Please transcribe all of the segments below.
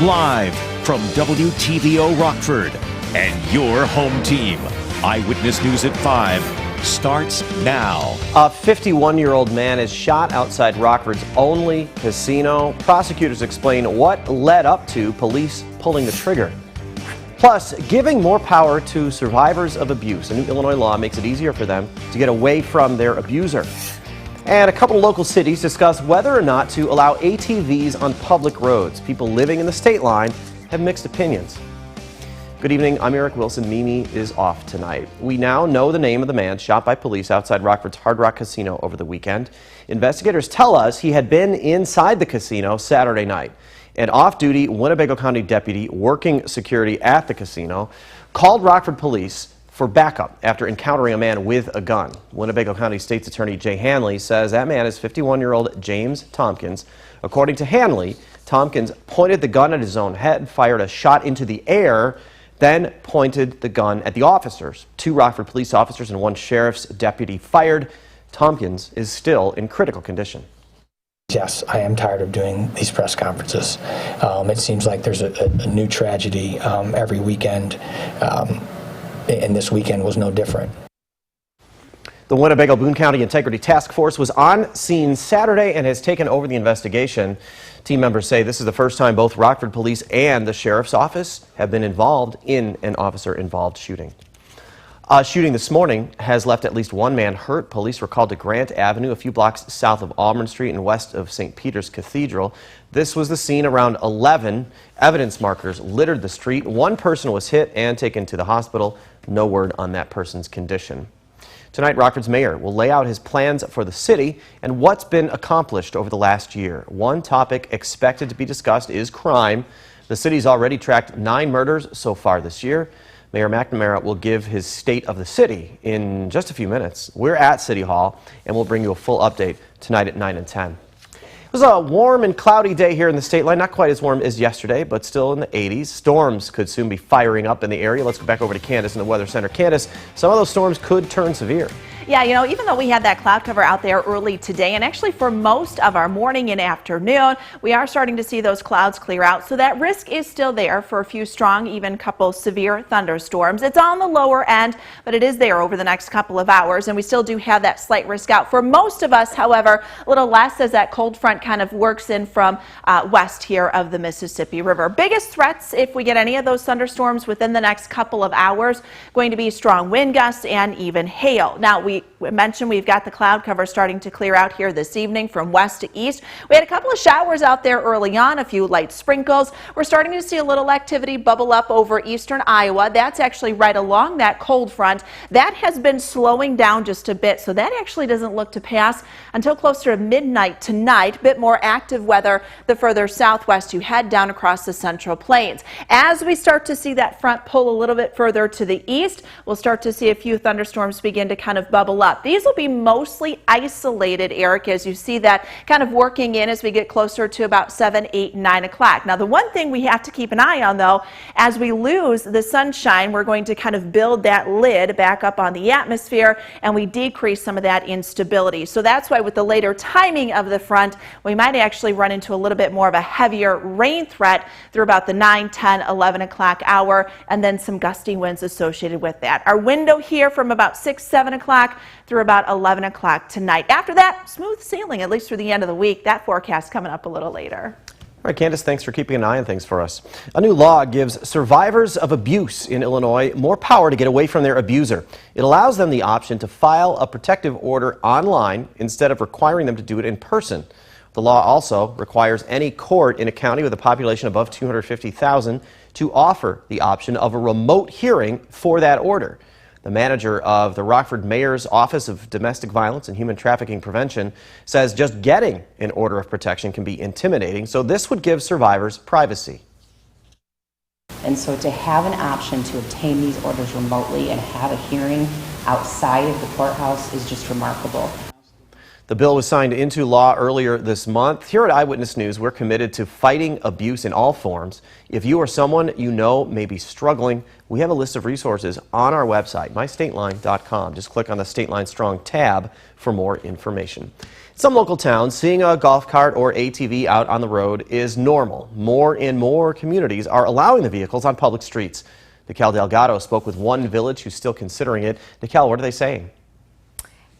Live from WTVO Rockford and your home team. Eyewitness News at 5 starts now. A 51-year-old man is shot outside Rockford's only casino. Prosecutors explain what led up to police pulling the trigger. Plus, giving more power to survivors of abuse. A new Illinois law makes it easier for them to get away from their abuser. And a couple of local cities discuss whether or not to allow ATVs on public roads. People living in the state line have mixed opinions. Good evening, I'm Eric Wilson. Mimi is off tonight. We now know the name of the man shot by police outside Rockford's Hard Rock Casino over the weekend. Investigators tell us he had been inside the casino Saturday night. An off-duty Winnebago County deputy working security at the casino called Rockford Police for backup after encountering a man with a gun. Winnebago County State's Attorney Jay Hanley says that man is 51-year-old James Tompkins. According to Hanley, Tompkins pointed the gun at his own head, fired a shot into the air, then pointed the gun at the officers. 2 Rockford police officers and 1 sheriff's deputy fired. Tompkins is still in critical condition. Yes, I am tired of doing these press conferences. It seems like there's a new tragedy every weekend. And this weekend was no different. The Winnebago-Boone County Integrity Task Force was on scene Saturday and has taken over the investigation. Team members say this is the first time both Rockford Police and the Sheriff's Office have been involved in an officer-involved shooting. A shooting this morning has left at least 1 man hurt. Police were called to Grant Avenue, a few blocks south of Auburn Street and west of St. Peter's Cathedral. This was the scene around 11. Evidence markers littered the street. 1 person was hit and taken to the hospital. No word on that person's condition. Tonight, Rockford's mayor will lay out his plans for the city and what's been accomplished over the last year. One topic expected to be discussed is crime. The city's already tracked 9 murders so far this year. Mayor McNamara will give his state of the city in just a few minutes. We're at City Hall, and we'll bring you a full update tonight at 9 and 10. It was a warm and cloudy day here in the state line, not quite as warm as yesterday, but still in the 80s. Storms could soon be firing up in the area. Let's go back over to Candace in the Weather Center. Candace, some of those storms could turn severe. Yeah, you know, even though we had that cloud cover out there early today, and actually for most of our morning and afternoon, we are starting to see those clouds clear out. So that risk is still there for a few strong, even couple severe thunderstorms. It's on the lower end, but it is there over the next couple of hours, and we still do have that slight risk out. For most of us, however, a little less as that cold front kind of works in from west here of the Mississippi River. Biggest threats, if we get any of those thunderstorms within the next couple of hours, going to be strong wind gusts and even hail. Now, we mentioned we've got the cloud cover starting to clear out here this evening from west to east. We had a couple of showers out there early on, a few light sprinkles. We're starting to see a little activity bubble up over eastern Iowa. That's actually right along that cold front. That has been slowing down just a bit, so that actually doesn't look to pass until closer to midnight tonight. Bit more active weather the further southwest you head down across the Central Plains. As we start to see that front pull a little bit further to the east, we'll start to see a few thunderstorms begin to kind of bubble up. These will be mostly isolated, Eric, as you see that kind of working in as we get closer to about 7, 8, 9 o'clock. Now, the one thing we have to keep an eye on, though, as we lose the sunshine, we're going to kind of build that lid back up on the atmosphere, and we decrease some of that instability. So that's why with the later timing of the front, we might actually run into a little bit more of a heavier rain threat through about the 9, 10, 11 o'clock hour, and then some gusty winds associated with that. Our window here from about 6, 7 o'clock through about 11 o'clock tonight. After that, smooth sailing, at least through the end of the week. That forecast coming up a little later. All right, Candace, thanks for keeping an eye on things for us. A new law gives survivors of abuse in Illinois more power to get away from their abuser. It allows them the option to file a protective order online instead of requiring them to do it in person. The law also requires any court in a county with a population above 250,000 to offer the option of a remote hearing for that order. The manager of the Rockford Mayor's Office of Domestic Violence and Human Trafficking Prevention says just getting an order of protection can be intimidating, so this would give survivors privacy. And so to have an option to obtain these orders remotely and have a hearing outside of the courthouse is just remarkable. The bill was signed into law earlier this month. Here at Eyewitness News, we're committed to fighting abuse in all forms. If you or someone you know may be struggling, we have a list of resources on our website, mystateline.com. Just click on the State Line Strong tab for more information. In some local towns, seeing a golf cart or ATV out on the road is normal. More and more communities are allowing the vehicles on public streets. Nikel Delgado spoke with one village who's still considering it. Nikel, what are they saying?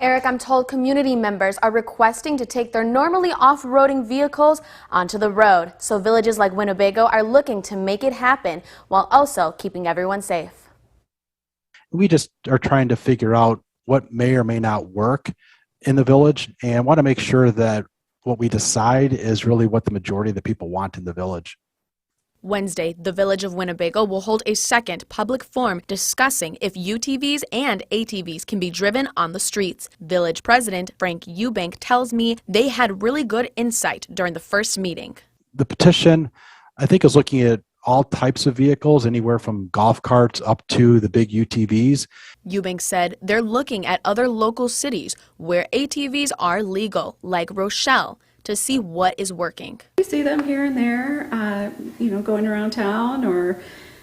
Eric, I'm told community members are requesting to take their normally off-roading vehicles onto the road. So villages like Winnebago are looking to make it happen while also keeping everyone safe. We just are trying to figure out what may or may not work in the village and want to make sure that what we decide is really what the majority of the people want in the village. Wednesday, the village of Winnebago will hold a second public forum discussing if UTVs and ATVs can be driven on the streets. Village President Frank Eubank tells me they had really good insight during the first meeting. The petition, I think, is looking at all types of vehicles, anywhere from golf carts up to the big UTVs. Eubank said they're looking at other local cities where ATVs are legal, like Rochelle, to see what is working. We see them here and there, going around town or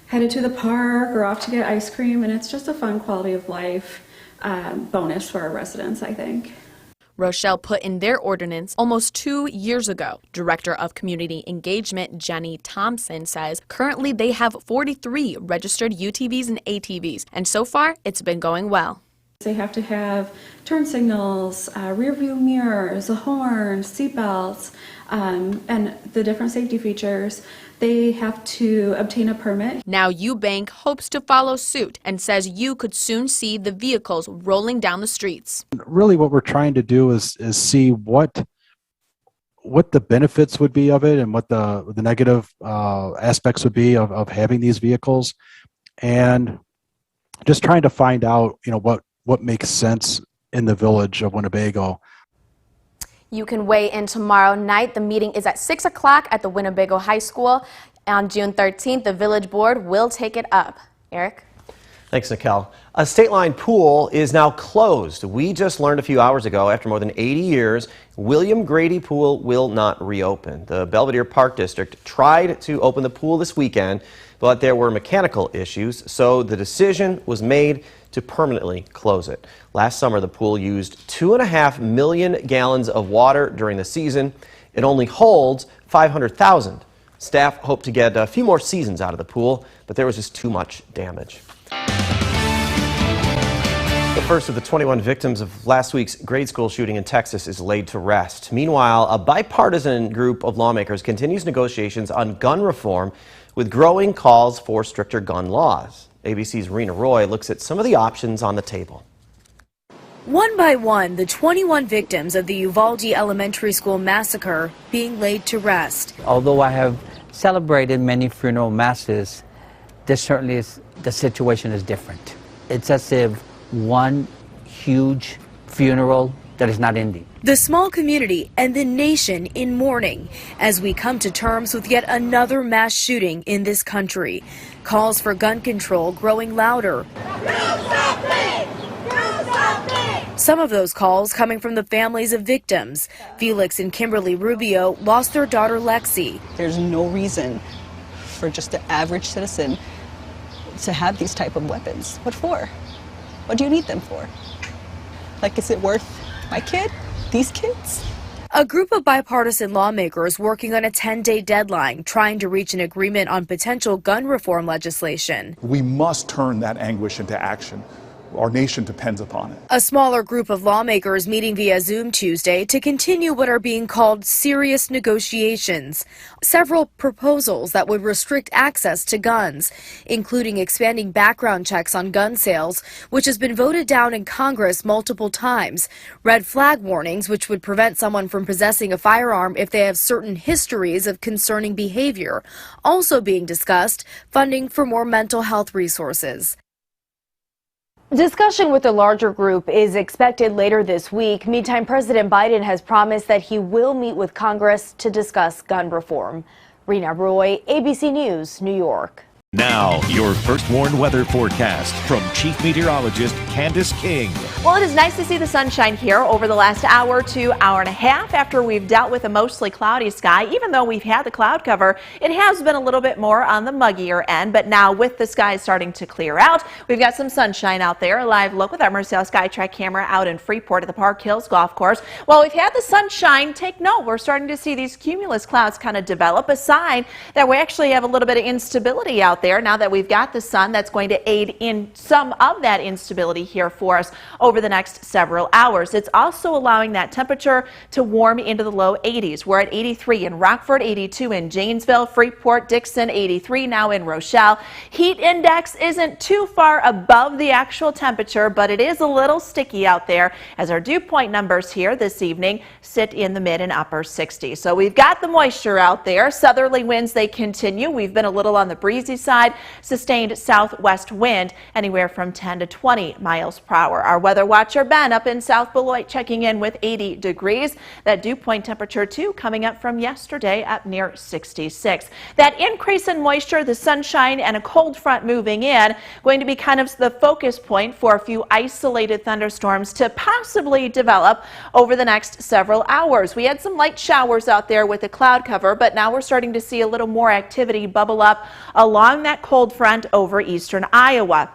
headed to the park or off to get ice cream, and it's just a fun quality of life bonus for our residents, I think. Rochelle put in their ordinance almost 2 years ago. Director of Community Engagement Jenny Thompson says currently they have 43 registered UTVs and ATVs, and so far it's been going well. They have to have turn signals, rear view mirrors, a horn, seat belts, and the different safety features. They have to obtain a permit. Now Eubank hopes to follow suit and says you could soon see the vehicles rolling down the streets. Really what we're trying to do is see what the benefits would be of it and what the negative aspects would be of having these vehicles, and just trying to find out what makes sense in the village of Winnebago. You can weigh in tomorrow night. The meeting is at 6 o'clock at the Winnebago High School. On June 13th, the village board will take it up. Eric? Thanks, Nikel. A State Line pool is now closed. We just learned a few hours ago, after more than 80 years, William Grady Pool will not reopen. The Belvedere Park District tried to open the pool this weekend, but there were mechanical issues, so the decision was made to permanently close it. Last summer, the pool used 2.5 million gallons of water during the season. It only holds 500,000. Staff hope to get a few more seasons out of the pool, but there was just too much damage. The first of the 21 victims of last week's grade school shooting in Texas is laid to rest. Meanwhile, a bipartisan group of lawmakers continues negotiations on gun reform with growing calls for stricter gun laws. ABC's Rena Roy looks at some of the options on the table. One by one, the 21 victims of the Uvalde Elementary School massacre being laid to rest. Although I have celebrated many funeral masses, this certainly is, the situation is different. It's as if one huge funeral that is not ending. The small community and the nation in mourning as we come to terms with yet another mass shooting in this country. Calls for gun control growing louder. Some of those calls coming from the families of victims. Felix and Kimberly Rubio lost their daughter Lexi. There's no reason for just the average citizen to have these type of weapons. What for? What do you need them for? Like, is it worth my kid? These kids? A group of bipartisan lawmakers working on a 10-day deadline, trying to reach an agreement on potential gun reform legislation. We must turn that anguish into action. Our nation depends upon it. A smaller group of lawmakers meeting via Zoom Tuesday to continue what are being called serious negotiations. Several proposals that would restrict access to guns, including expanding background checks on gun sales, which has been voted down in Congress multiple times. Red flag warnings, which would prevent someone from possessing a firearm if they have certain histories of concerning behavior. Also being discussed, funding for more mental health resources. Discussion with the larger group is expected later this week. Meantime, President Biden has promised that he will meet with Congress to discuss gun reform. Rena Roy, ABC News, New York. Now, your first warned weather forecast from Chief Meteorologist Candace King. Well, it is nice to see the sunshine here over the last hour to hour and a half after we've dealt with a mostly cloudy sky. Even though we've had the cloud cover, it has been a little bit more on the muggier end. But now with the skies starting to clear out, we've got some sunshine out there. A live look with our Mercell SkyTrack camera out in Freeport at the Park Hills Golf Course. While we've had the sunshine, take note, we're starting to see these cumulus clouds kind of develop, a sign that we actually have a little bit of instability out there. Now that we've got the sun, that's going to aid in some of that instability here for us over the next several hours. It's also allowing that temperature to warm into the low 80s. We're at 83 in Rockford, 82 in Janesville, Freeport, Dixon, 83 now in Rochelle. Heat index isn't too far above the actual temperature, but it is a little sticky out there as our dew point numbers here this evening sit in the mid and upper 60s. So we've got the moisture out there. Southerly winds, they continue. We've been a little on the breezy side. Sustained southwest wind anywhere from 10 to 20 miles per hour. Our weather watcher Ben up in South Beloit checking in with 80 degrees. That dew point temperature too coming up from yesterday up near 66. That increase in moisture, the sunshine and a cold front moving in, going to be kind of the focus point for a few isolated thunderstorms to possibly develop over the next several hours. We had some light showers out there with the cloud cover, but now we're starting to see a little more activity bubble up along that cold front over eastern Iowa.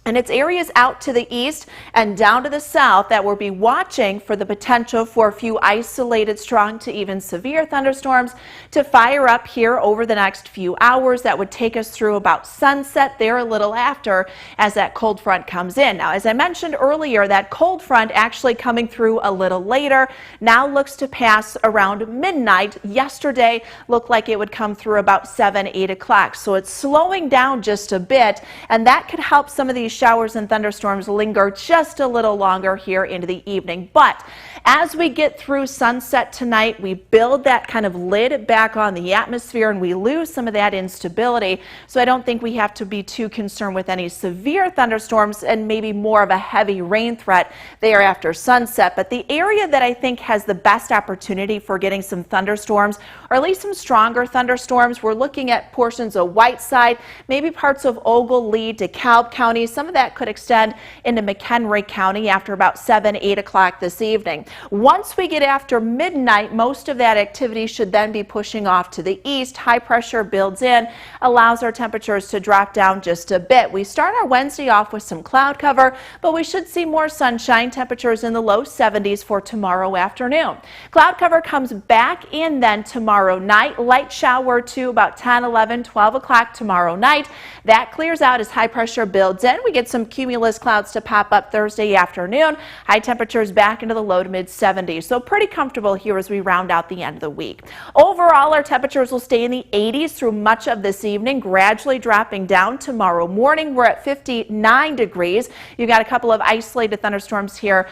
And it's areas out to the east and down to the south that we'll be watching for the potential for a few isolated strong to even severe thunderstorms to fire up here over the next few hours. That would take us through about sunset there a little after as that cold front comes in. Now, as I mentioned earlier, that cold front actually coming through a little later now looks to pass around midnight. Yesterday looked like it would come through about 7, 8 o'clock. So it's slowing down just a bit, and that could help some of these showers and thunderstorms linger just a little longer here into the evening. But as we get through sunset tonight, we build that kind of lid back on the atmosphere and we lose some of that instability. So I don't think we have to be too concerned with any severe thunderstorms and maybe more of a heavy rain threat there after sunset. But the area that I think has the best opportunity for getting some thunderstorms, or at least some stronger thunderstorms, we're looking at portions of Whiteside, maybe parts of Ogle, Lee, DeKalb County. Some of that could extend into McHenry County after about 7, 8 o'clock this evening. Once we get after midnight, most of that activity should then be pushing off to the east. High pressure builds in, allows our temperatures to drop down just a bit. We start our Wednesday off with some cloud cover, but we should see more sunshine. Temperatures in the low 70s for tomorrow afternoon. Cloud cover comes back in then tomorrow night. Light shower to about 10, 11, 12 o'clock tomorrow night. That clears out as high pressure builds in. We get some cumulus clouds to pop up Thursday afternoon. High temperatures back into the low to mid 70s. So pretty comfortable here as we round out the end of the week. Overall, our temperatures will stay in the 80s through much of this evening, gradually dropping down tomorrow morning. We're at 59 degrees. You've got a couple of isolated thunderstorms here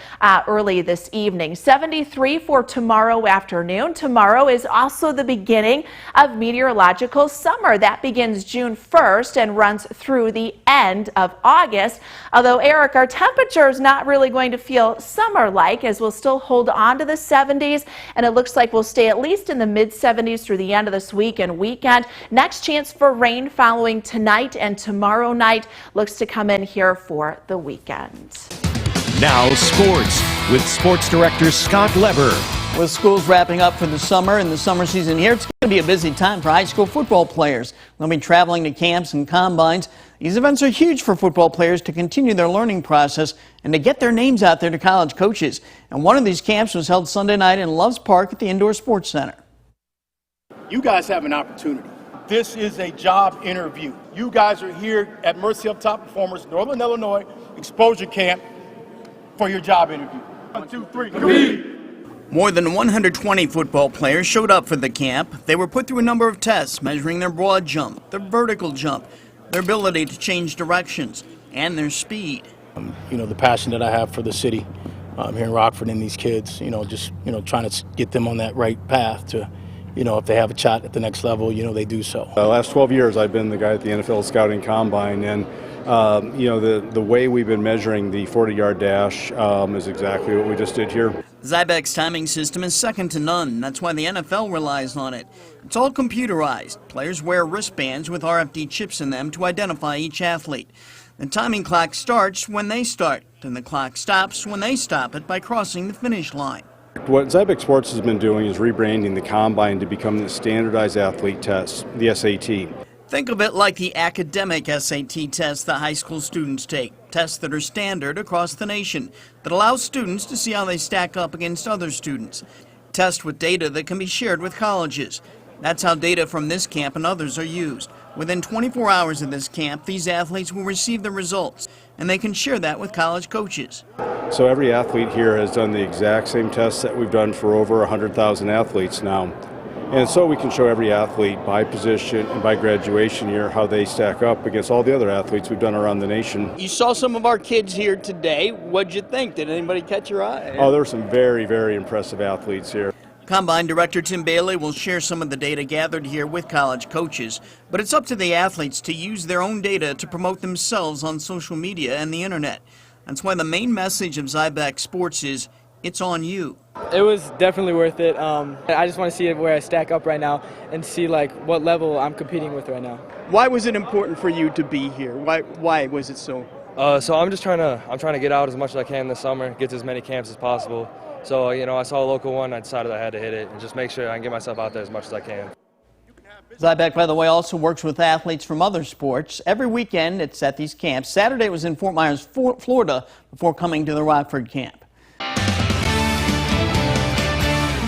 early this evening. 73 for tomorrow afternoon. Tomorrow is also the beginning of meteorological summer. That begins June 1st and runs through the end of August. Although, Eric, our temperature is not really going to feel summer-like as we'll still hold on to the 70s, and it looks like we'll stay at least in the mid-70s through the end of this week and weekend. Next chance for rain following tonight and tomorrow night looks to come in here for the weekend. Now sports with sports director Scott Leber. With schools wrapping up for the summer and the summer season here, it's going to be a busy time for high school football players. They'll be traveling to camps and combines. These events are huge for football players to continue their learning process and to get their names out there to college coaches. And one of these camps was held Sunday night in Loves Park at the Indoor Sports Center. You guys have an opportunity. This is a job interview. You guys are here at Mercy Up Top Performers, Northern Illinois Exposure Camp for your job interview. 1, 2, 3, compete! More than 120 football players showed up for the camp. They were put through a number of tests measuring their broad jump, their vertical jump, their ability to change directions, and their speed. The passion that I have for the city here in Rockford and these kids, trying to get them on that right path to, if they have a shot at the next level, they do so. The last 12 years I've been the guy at the NFL Scouting Combine, and the way we've been measuring the 40-yard dash is exactly what we just did here. Zybek's timing system is second to none. That's why the NFL relies on it. It's all computerized. Players wear wristbands with RFID chips in them to identify each athlete. The timing clock starts when they start, and the clock stops when they stop it by crossing the finish line. What Zybek Sports has been doing is rebranding the Combine to become the standardized athlete test, the SAT. Think of it like the academic SAT tests that high school students take, tests that are standard across the nation, that allow students to see how they stack up against other students. Tests with data that can be shared with colleges. That's how data from this camp and others are used. Within 24 hours of this camp, these athletes will receive the results, and they can share that with college coaches. So every athlete here has done the exact same tests that we've done for over 100,000 athletes now. And so we can show every athlete by position and by graduation year how they stack up against all the other athletes we've done around the nation. You saw some of our kids here today. What'd you think? Did anybody catch your eye? Oh, there were some very, very impressive athletes here. Combine Director Tim Bailey will share some of the data gathered here with college coaches, but it's up to the athletes to use their own data to promote themselves on social media and the internet. That's why the main message of Zybek Sports is, it's on you. It was definitely worth it. I just want to see where I stack up right now and see like what level I'm competing with right now. Why was it important for you to be here? Why was it so? So I'm trying to get out as much as I can this summer, get to as many camps as possible. So I saw a local one, I decided I had to hit it and just make sure I can get myself out there as much as I can. Zybek, by the way, also works with athletes from other sports. Every weekend it's at these camps. Saturday it was in Fort Myers, Florida, before coming to the Rockford camp.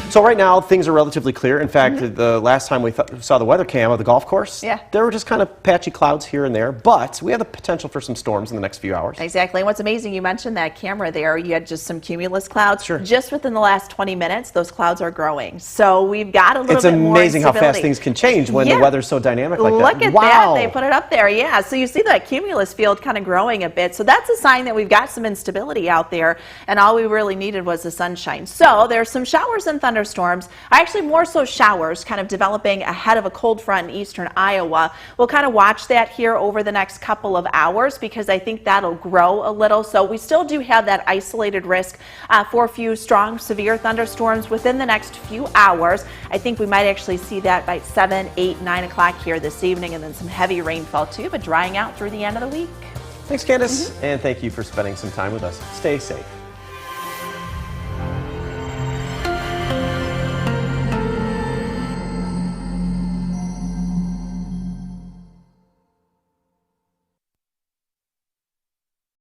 So right now, things are relatively clear. In fact, the last time we saw the weather cam of the golf course, there were just kind of patchy clouds here and there, but we have the potential for some storms in the next few hours. Exactly. And what's amazing, you mentioned that camera there. You had just some cumulus clouds. Sure. Just within the last 20 minutes, those clouds are growing. So we've got a little bit more It's amazing how fast things can change when the weather's so dynamic like that. Look at that. They put it up there. Yeah. So you see that cumulus field kind of growing a bit. So that's a sign that we've got some instability out there. And all we really needed was the sunshine. So there's some showers and thunderstorms. Actually, more so showers kind of developing ahead of a cold front in eastern Iowa. We'll kind of watch that here over the next couple of hours because I think that'll grow a little. So we still do have that isolated risk for a few strong, severe thunderstorms within the next few hours. I think we might actually see that by 7, 8, 9 o'clock here this evening, and then some heavy rainfall too, but drying out through the end of the week. Thanks, Candace. And thank you for spending some time with us. Stay safe.